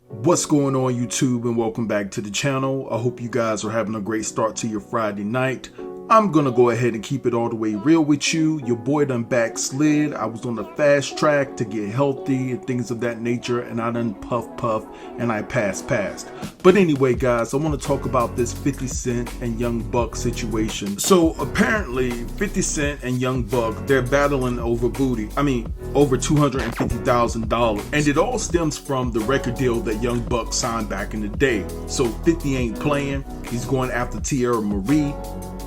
What's going on, YouTube, and welcome back to the channel. I hope you guys are having a great start to your Friday night. I'm gonna go ahead and keep it all the way real with you. Your boy done backslid. I was on the fast track to get healthy and things of that nature, and I done puff and I passed. But anyway, guys, I want to talk about this 50 Cent and Young Buck situation. So apparently 50 Cent and Young Buck, they're battling over booty. Over $250,000. And it all stems from the record deal that Young Buck signed back in the day. So 50 ain't playing. He's going after Tierra Marie.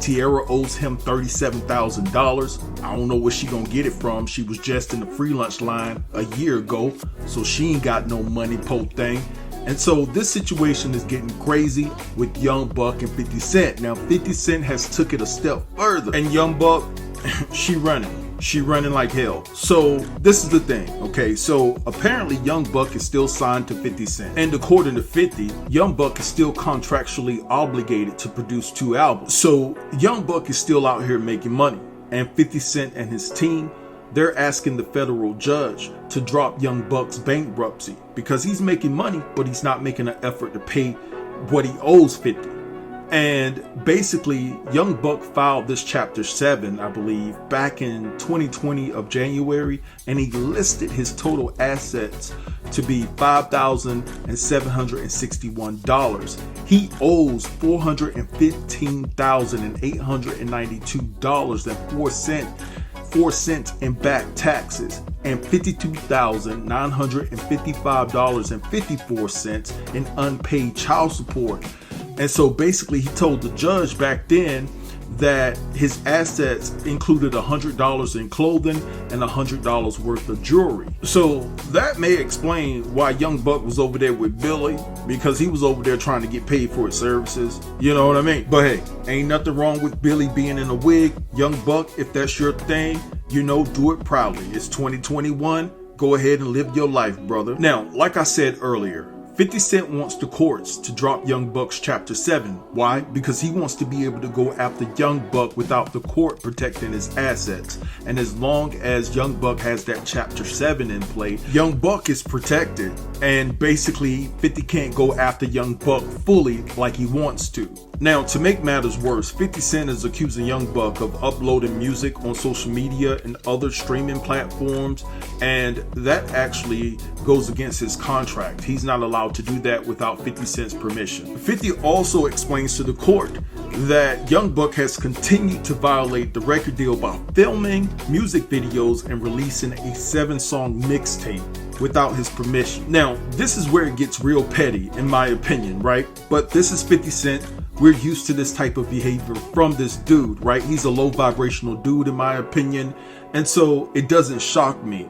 Tierra owes him $37,000. I don't know where she gonna get it from. She was just in the free lunch line a year ago, so she ain't got no money, po thing. And so this situation is getting crazy with Young Buck and 50 Cent. Now 50 Cent has took it a step further, and Young Buck, she running like hell. So this is the thing, okay? So apparently Young Buck is still signed to 50 Cent. And according to 50, Young Buck is still contractually obligated to produce 2 albums. So Young Buck is still out here making money. And 50 Cent and his team, they're asking the federal judge to drop Young Buck's bankruptcy because he's making money, but he's not making an effort to pay what he owes 50. And basically, Young Buck filed this Chapter 7, I believe, back in 2020 of January, and he listed his total assets to be $5,761. He owes $415,892.04 in back taxes and $52,955.54 in unpaid child support. And so basically he told the judge back then that his assets included $100 in clothing and $100 worth of jewelry. So that may explain why Young Buck was over there with Billy, because he was over there trying to get paid for his services. You know what I mean? But hey, ain't nothing wrong with Billy being in a wig. Young Buck, if that's your thing, you know, do it proudly. It's 2021. Go ahead and live your life, brother. Now, like I said earlier, 50 Cent wants the courts to drop Young Buck's Chapter 7. Why? Because he wants to be able to go after Young Buck without the court protecting his assets. And as long as Young Buck has that Chapter 7 in play, Young Buck is protected. And basically 50 can't go after Young Buck fully like he wants to. Now, to make matters worse, 50 Cent is accusing Young Buck of uploading music on social media and other streaming platforms, and that actually goes against his contract. He's not allowed to do that without 50 Cent's permission. 50 also explains to the court that Young Buck has continued to violate the record deal by filming music videos and releasing a 7-song mixtape without his permission. Now, this is where it gets real petty, in my opinion, right? But this is 50 Cent. We're used to this type of behavior from this dude, right? He's a low vibrational dude, in my opinion. And so it doesn't shock me.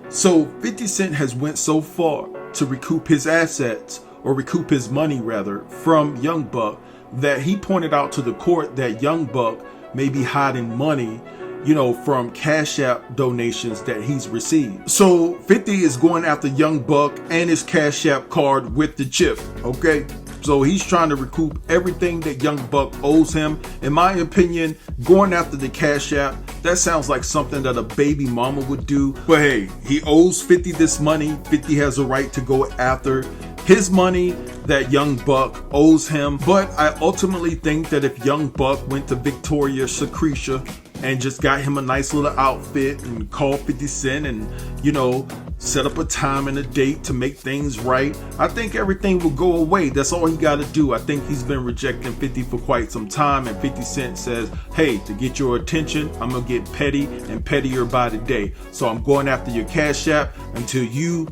So 50 Cent has went so far to recoup his assets, or recoup his money rather, from Young Buck, that he pointed out to the court that Young Buck may be hiding money, you know, from CASHAPP donations that he's received. So 50 is going after Young Buck and his CASHAPP card with the chip, okay? So he's trying to recoup everything that Young Buck owes him. In my opinion, going after the CASHAPP, that sounds like something that a baby mama would do. But hey, he owes 50 this money. 50 has a right to go after his money that Young Buck owes him. But I ultimately think that if Young Buck went to Victoria's Secret and just got him a nice little outfit and called 50 Cent and, you know, set up a time and a date to make things right, I think everything will go away. That's all he got to do. I think he's been rejecting 50 for quite some time, and 50 Cent says, hey, to get your attention, I'm gonna get petty and pettier by the day. So I'm going after your CASHAPP until you...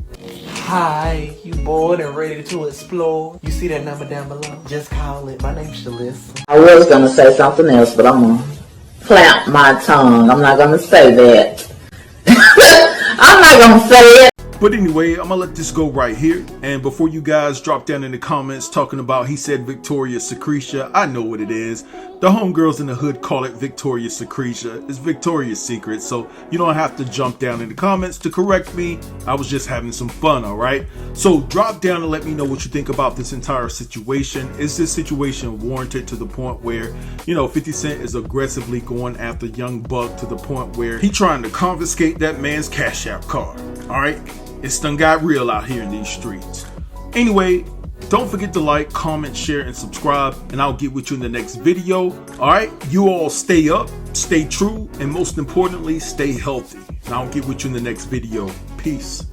Hi, you bored and ready to explore? You see that number down below? Just call it. My name's Shalissa. I was gonna say something else, but I'm gonna clamp my tongue. I'm not gonna say that. I'm not gonna say it. But anyway, I'm gonna let this go right here. And before you guys drop down in the comments talking about he said Victoria's Secret, I know what it is. The homegirls in the hood call it Victoria's Secret. It's Victoria's Secret, so you don't have to jump down in the comments to correct me. I was just having some fun, alright? So drop down and let me know what you think about this entire situation. Is this situation warranted to the point where, you know, 50 Cent is aggressively going after Young Buck to the point where he trying to confiscate that man's CASHAPP card, alright? It's done got real out here in these streets. Anyway, don't forget to like, comment, share, and subscribe, and I'll get with you in the next video. All right, you all stay up, stay true, and most importantly, stay healthy. And I'll get with you in the next video. Peace.